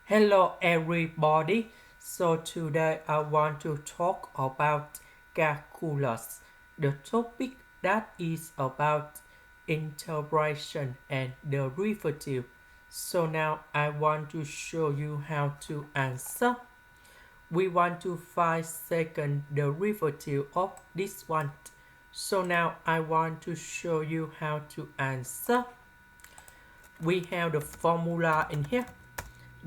Hello everybody. So today I want to talk about calculus, the topic that is about integration and derivative. So now I want to show you how to answer. We want to find second derivative of this one. So now I want to show you how to answer. We have the formula in here.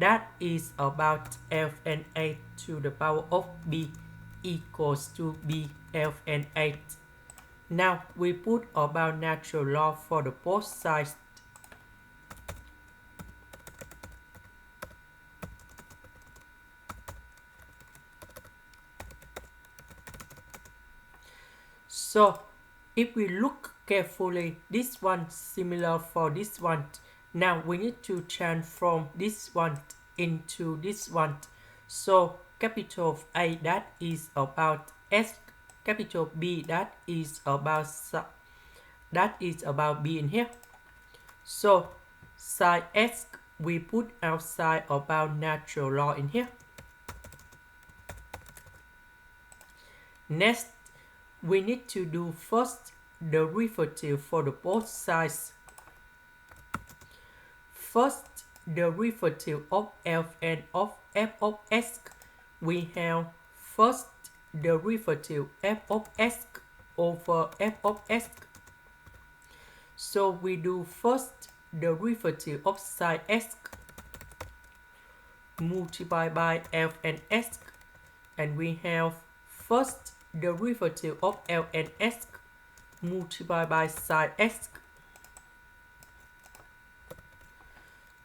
That is about f(n)(8) to the power of b equals to b(f(n)(8). Now we put about natural log for the both sides. So if we look carefully, this one similar for this one. Now we need to transform this one into this one. So capital A that is about S, capital B that is about B in here. So side S we put outside about natural log in here. Next, we need to do first derivative for the both sides. First derivative of f and of f of s, we have first derivative f of s over f of s. So we do first derivative of sine s multiplied by f and s, and we have first derivative of L and S multiplied by sine S.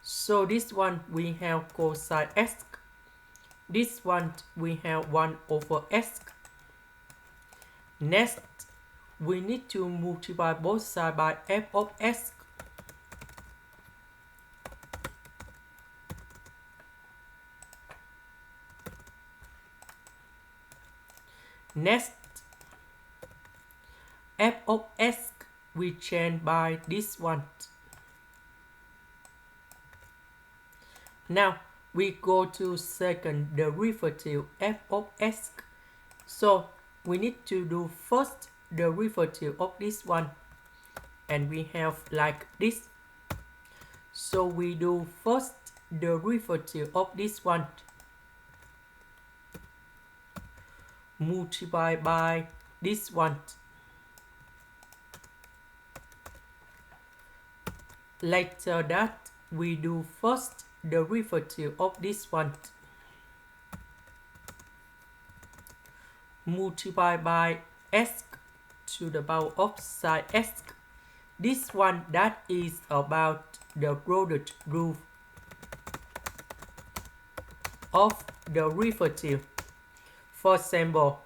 So this one we have cosine S. This one we have 1 over S. Next, we need to multiply both sides by f of S. Next, f of s we change by this one. Now we go to second derivative f of s. So we need to do first derivative of this one, and we have like this. So we do first derivative of this one multiply by this one. Later that we do first derivative of this one multiply by s to the power of sine s. This one that is about the product rule of derivative. For example,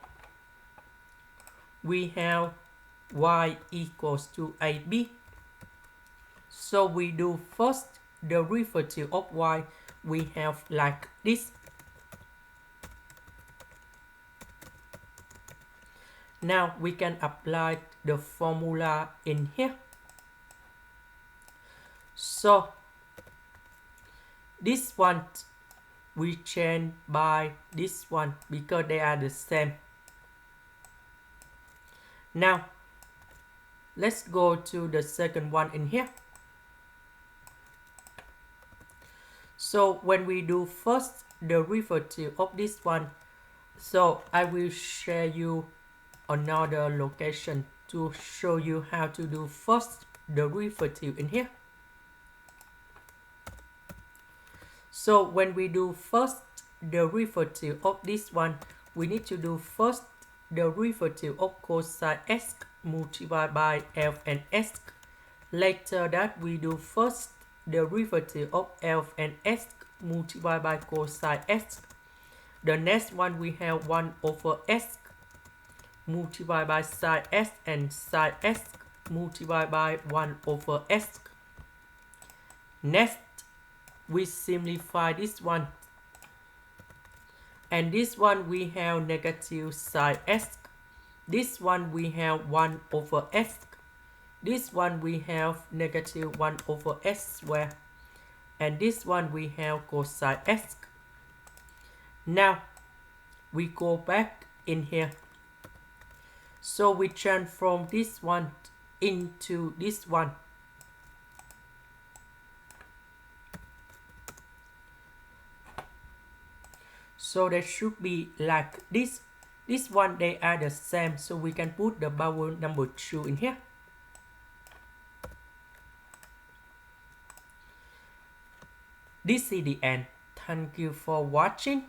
we have y equals to ab. So we do first derivative of y. We have like this. Now we can apply the formula in here. So this one we change by this one because they are the same. Now let's go to the second one in here. So when we do first derivative of this one, so I will share you another location to show you how to do first derivative in here. So when we do first derivative of this one, we need to do first derivative of cosine s multiplied by f and s. Later that we do first derivative of f and s multiplied by cosine s. The next one we have 1 over s multiplied by sine s and sine s multiplied by 1 over s. Next, we simplify this one. And this one we have negative sine s. This one we have 1 over s. This one we have negative 1 over s squared. and this one we have cosine x. Now we go back in here, so we transform this one into this one. So they should be like this. This one they are the same, so we can put the power number 2 in here. This is the end. Thank you for watching.